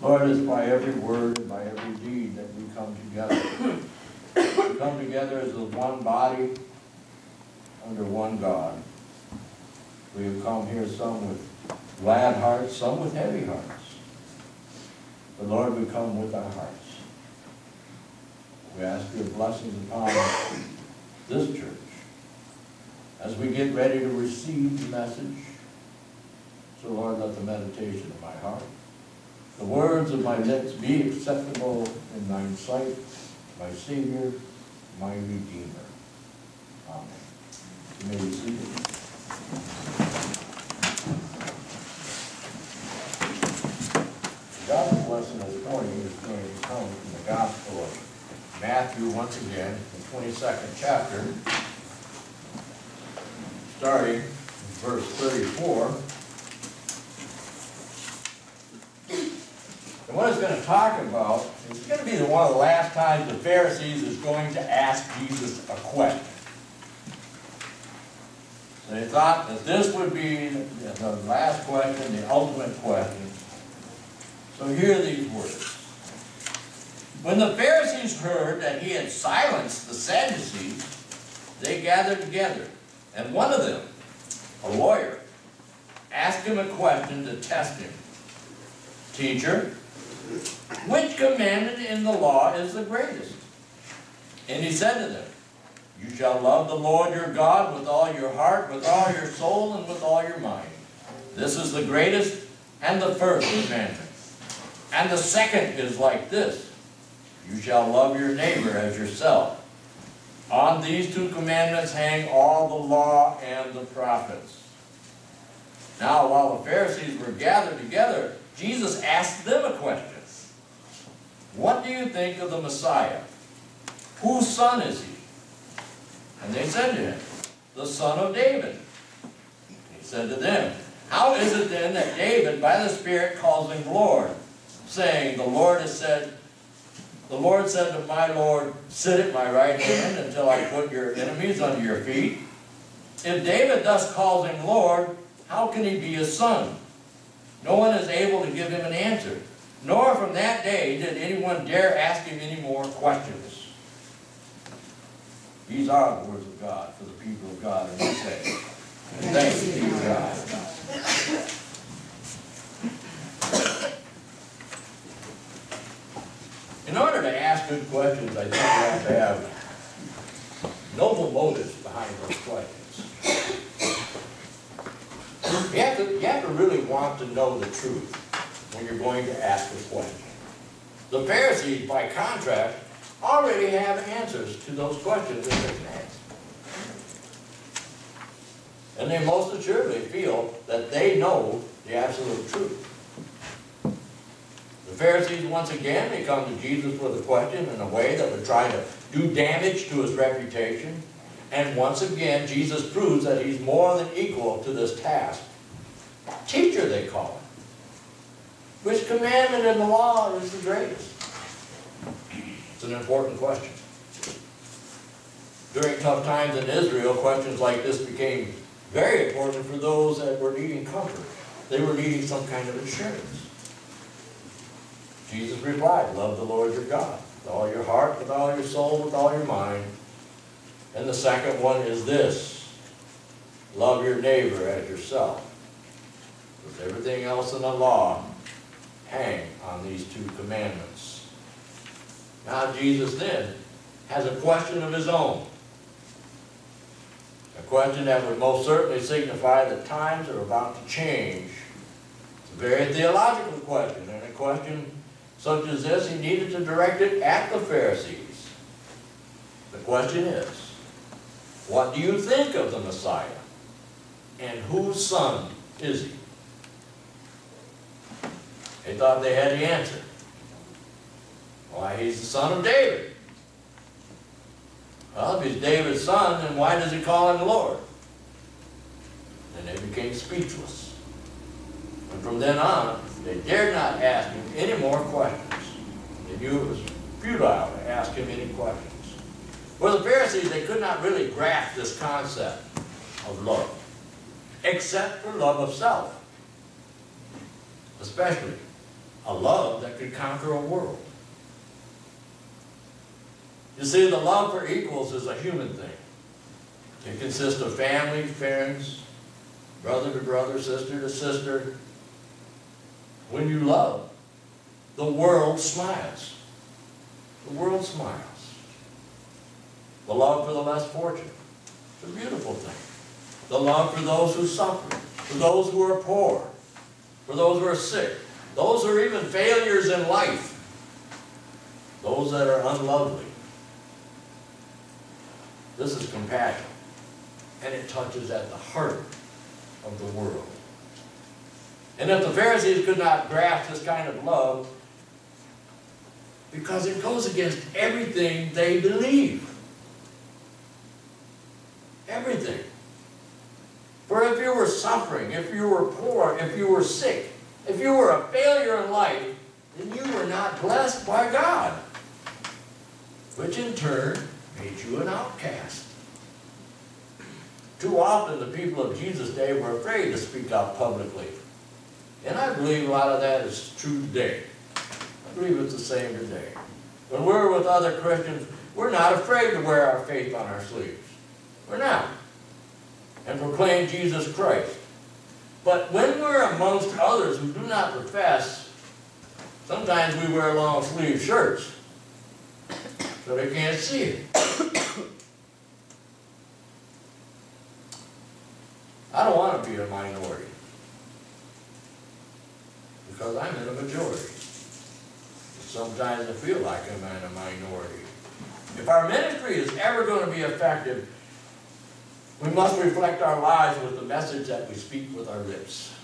Lord, it's by every word and by every deed that we come together. We come together as one body under one God. We have come here, some with glad hearts, some with heavy hearts. But Lord, we come with our hearts. We ask your blessings upon this church as we get ready to receive the message. So Lord, let the meditation of my heart, the words of my lips be acceptable in thine sight, my Savior, my Redeemer. Amen. You may be seated. God's lesson this morning is going to come from the Gospel of Matthew, once again, the 22nd chapter, starting in verse 34. And what it's going to talk about is going to be one of the last times the Pharisees is going to ask Jesus a question. So they thought that this would be the last question, the ultimate question. So hear these words. When the Pharisees heard that he had silenced the Sadducees, they gathered together, and one of them, a lawyer, asked him a question to test him. Teacher, which commandment in the law is the greatest? And he said to them, you shall love the Lord your God with all your heart, with all your soul, and with all your mind. This is the greatest and the first commandment. And the second is like this. You shall love your neighbor as yourself. On these two commandments hang all the law and the prophets. Now, while the Pharisees were gathered together, Jesus asked them a question. What do you think of the Messiah? Whose son is he? And they said to him, the son of David. He said to them, how is it then that David by the Spirit calls him Lord, saying, the Lord said to my Lord, sit at my right hand until I put your enemies under your feet? If David thus calls him Lord, how can he be his son? No one is able to give him an answer, nor from that day did anyone dare ask him any more questions. These are the words of God for the people of God, and we say, thanks be to God. In order to ask good questions, I think you have to have noble motives behind those questions. You have to really want to know the truth when you're going to ask a question. The Pharisees, by contrast, already have answers to those questions that they can ask. And they most assuredly feel that they know the absolute truth. The Pharisees, once again, they come to Jesus with a question in a way that would try to do damage to his reputation. And once again, Jesus proves that he's more than equal to this task. Teacher, they call him. Which commandment in the law is the greatest? It's an important question. During tough times in Israel, questions like this became very important for those that were needing comfort. They were needing some kind of assurance. Jesus replied, love the Lord your God with all your heart, with all your soul, with all your mind. And the second one is this, love your neighbor as yourself. With everything else in the law, hang on these two commandments. Now Jesus then has a question of his own. A question that would most certainly signify that times are about to change. It's a very theological question, and a question such as this, he needed to direct it at the Pharisees. The question is, what do you think of the Messiah? And whose son is he? They thought they had the answer. Why, he's the son of David. Well, if he's David's son, then why does he call him Lord? And they became speechless. And from then on, they dared not ask him any more questions. They knew it was futile to ask him any questions. For the Pharisees, they could not really grasp this concept of love, except for love of self, especially a love that could conquer a world. You see, the love for equals is a human thing. It consists of family, friends, brother to brother, sister to sister. When you love, the world smiles. The world smiles. The love for the less fortunate. It's a beautiful thing. The love for those who suffer, for those who are poor, for those who are sick, those who are even failures in life, those that are unlovely. This is compassion, and it touches at the heart of the world. And if the Pharisees could not grasp this kind of love, because it goes against everything they believe. Everything. For if you were suffering, if you were poor, if you were sick, if you were a failure in life, then you were not blessed by God, which in turn made you an outcast. Too often the people of Jesus' day were afraid to speak out publicly. And I believe a lot of that is true today. I believe it's the same today. When we're with other Christians, we're not afraid to wear our faith on our sleeves. We're not. And proclaim Jesus Christ. But when we're amongst others who do not profess, sometimes we wear long sleeve shirts so they can't see it. I don't want to be a minority because I'm in a majority. Sometimes I feel like I'm in a minority. If our ministry is ever going to be effective, we must reflect our lives with the message that we speak with our lips.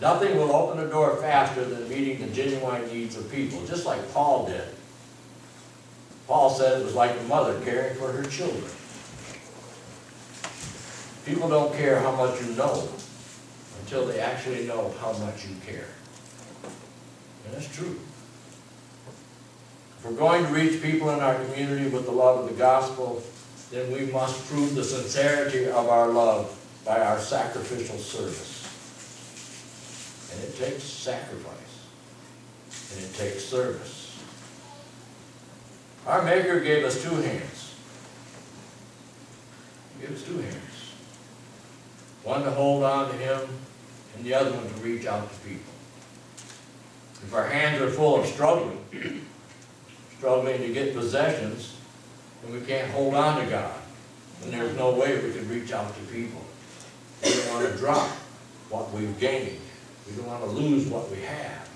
Nothing will open the door faster than meeting the genuine needs of people, just like Paul did. Paul said it was like a mother caring for her children. People don't care how much you know until they actually know how much you care. And that's true. If we're going to reach people in our community with the love of the gospel, then we must prove the sincerity of our love by our sacrificial service. And it takes sacrifice. And it takes service. Our Maker gave us two hands. He gave us two hands. One to hold on to Him, and the other one to reach out to people. If our hands are full of struggling to get possessions, then we can't hold on to God. And there's no way we can reach out to people. We don't want to drop what we've gained. We don't want to lose what we have.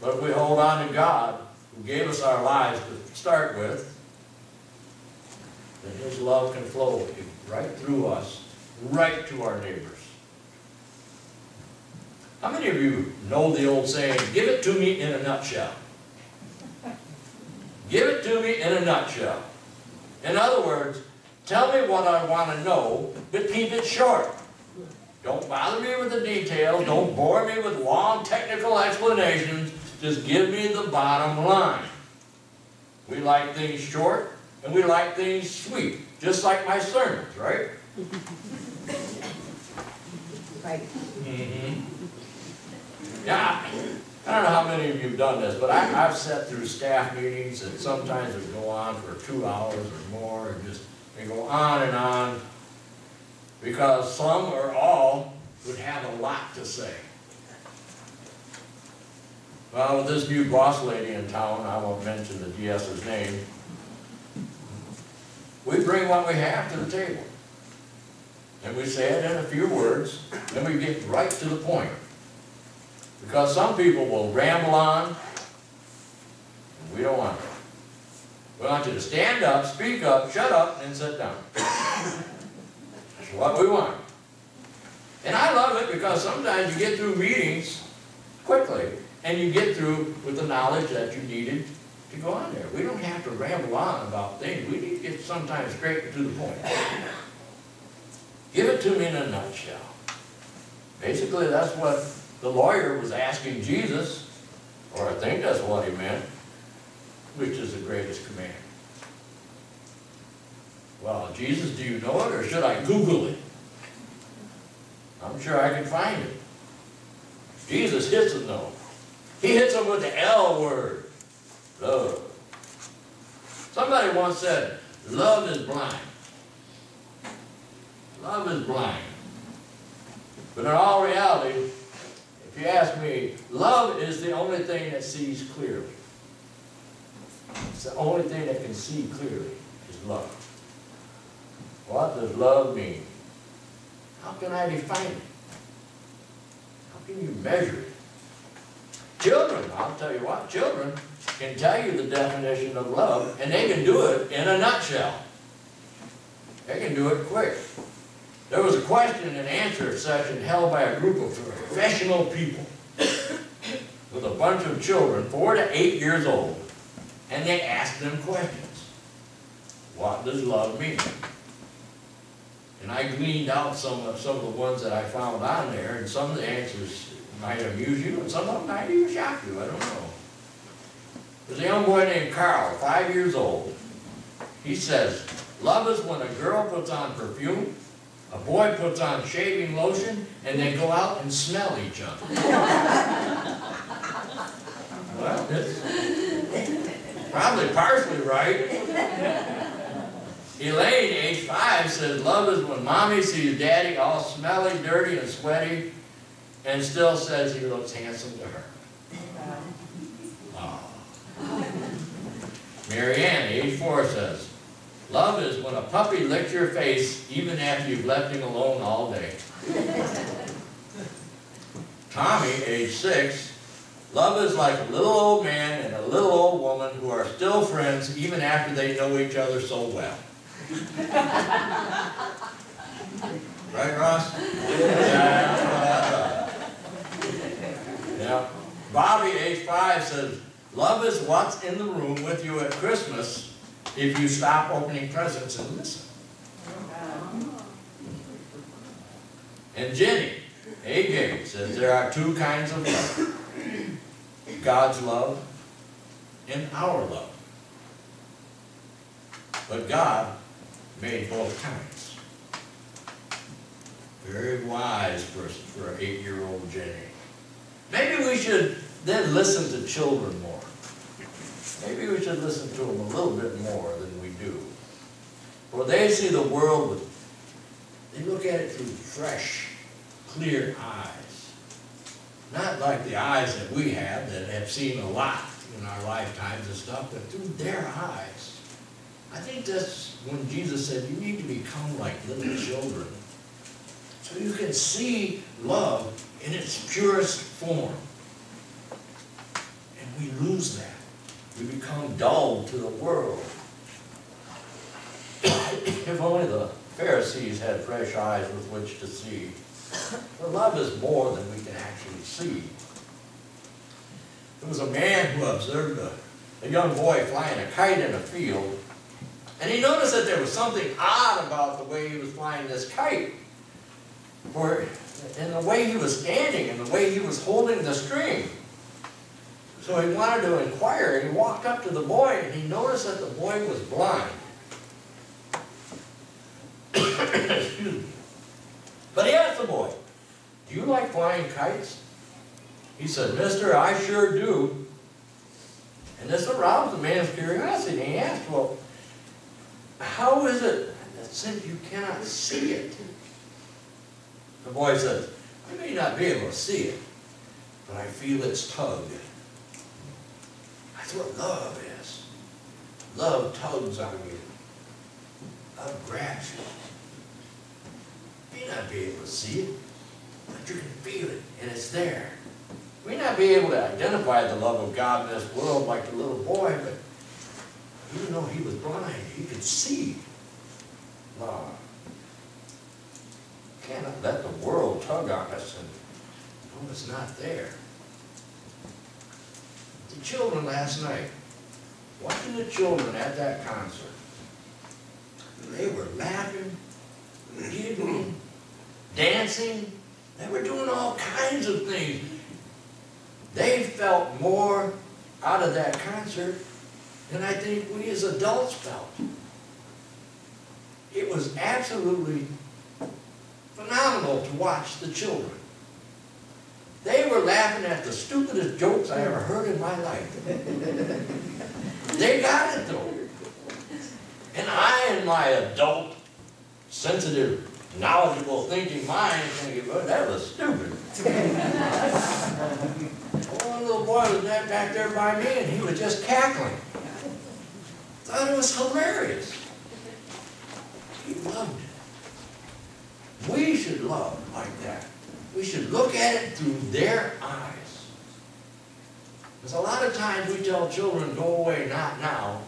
But if we hold on to God, who gave us our lives to start with, then His love can flow right through us, right to our neighbors. How many of you know the old saying, give it to me in a nutshell? Give it to me in a nutshell. In other words, tell me what I want to know, but keep it short. Don't bother me with the details. Don't bore me with long technical explanations. Just give me the bottom line. We like things short, and we like things sweet, just like my sermons, right? Right. Mm-hmm. Yeah, I don't know how many of you have done this, but I've sat through staff meetings that sometimes would go on for 2 hours or more, and just they go on, because some or all would have a lot to say. Well, with this new boss lady in town, I won't mention the DS's name, we bring what we have to the table. And we say it in a few words, and we get right to the point. Because some people will ramble on, and we don't want to. We want you to stand up, speak up, shut up, and sit down. That's what we want. And I love it because sometimes you get through meetings quickly, and you get through with the knowledge that you needed to go on there. We don't have to ramble on about things. We need to get sometimes straight to the point. Give it to me in a nutshell. Basically, that's what the lawyer was asking Jesus, or I think that's what he meant, which is the greatest command. Well, Jesus, do you know it, or should I Google it? I'm sure I can find it. Jesus hits them though. He hits them with the L word. Love. Somebody once said, love is blind. Love is blind. But in all reality, if you ask me, love is the only thing that sees clearly. It's the only thing that can see clearly is love. What does love mean? How can I define it? How can you measure it? Children, I'll tell you what, children can tell you the definition of love, and they can do it in a nutshell. They can do it quick. There was a question and answer session held by a group of professional people with a bunch of children, 4 to 8 years old, and they asked them questions. What does love mean? And I gleaned out some of the ones that I found on there, and some of the answers might amuse you, and some of them might even shock you, I don't know. There's a young boy named Carl, 5 years old. He says, love is when a girl puts on perfume, a boy puts on shaving lotion, and they go out and smell each other. Well, it's probably partially right. Elaine, age 5, says, love is when mommy sees daddy all smelly, dirty, and sweaty, and still says he looks handsome to her. Oh. Marianne, age 4, says, love is when a puppy licks your face even after you've left him alone all day. Tommy, age 6, love is like a little old man and a little old woman who are still friends even after they know each other so well. Right, Ross? Yeah. Bobby, age 5, says, love is what's in the room with you at Christmas if you stop opening presents and listen. And Jenny, age 8, says, there are 2 kinds of love. God's love and our love. But God made both kinds. Very wise person for an 8-year-old Jenny. Maybe we should then listen to children more. Maybe we should listen to them a little bit more than we do. For they see the world with, they look at it through fresh, clear eyes. Not like the eyes that we have that have seen a lot in our lifetimes and stuff, but through their eyes. I think that's when Jesus said, you need to become like little children. So you can see love in its purest form. And we lose that. We become dull to the world. If only the Pharisees had fresh eyes with which to see. For love is more than we can actually see. There was a man who observed a young boy flying a kite in a field, and he noticed that there was something odd about the way he was flying this kite. For in the way he was standing and the way he was holding the string. So he wanted to inquire, and he walked up to the boy, and he noticed that the boy was blind. Excuse me. But he asked the boy, do you like flying kites? He said, mister, I sure do. And this aroused the man's curiosity. And he asked, well, how is it that since you cannot see it? The boy said, I may not be able to see it, but I feel its tug. That's what love is. Love tugs on you. Love grabs you. You may not be able to see it, but you can feel it, and it's there. We may not be able to identify the love of God in this world like the little boy, but even though he was blind, he could see love. You cannot let the world tug on us and know it's not there. The children last night, watching the children at that concert, they were laughing, giggling, dancing. They were doing all kinds of things. They felt more out of that concert than I think we as adults felt. It was absolutely phenomenal to watch the children. They were laughing at the stupidest jokes I ever heard in my life. They got it though. And I, in my adult, sensitive, knowledgeable, thinking mind, thinking, well, that was stupid. One little boy was back there by me, and he was just cackling. Thought it was hilarious. He loved it. We should love like that. We should look at it through their eyes. Because a lot of times we tell children, go away, not now.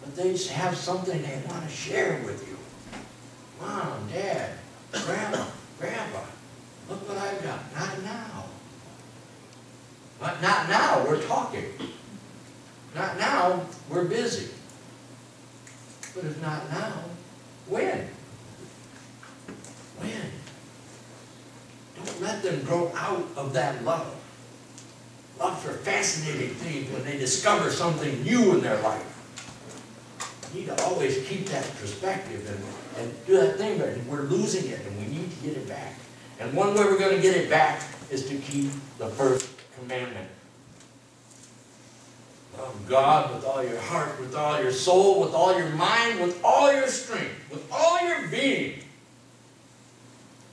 But they have something they want to share with you. Mom, Dad, Grandma, Grandpa, look what I've got. Not now. But not now, we're talking. Not now, we're busy. But if not now, when? When? Don't let them grow out of that love. Love for fascinating things when they discover something new in their life. You need to always keep that perspective and do that thing, but we're losing it and we need to get it back. And one way we're going to get it back is to keep the first commandment. Love God with all your heart, with all your soul, with all your mind, with all your strength, with all your being.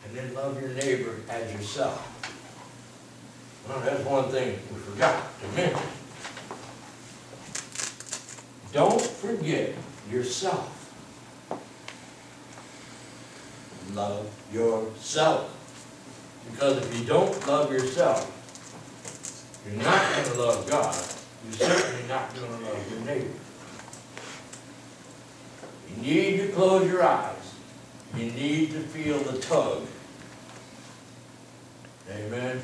And then love your neighbor as yourself. Well, that's one thing we forgot to mention. Don't forget yourself. Love yourself. Because if you don't love yourself, you're not going to love God. You're certainly not going to love your neighbor. You need to close your eyes. You need to feel the tug. Amen.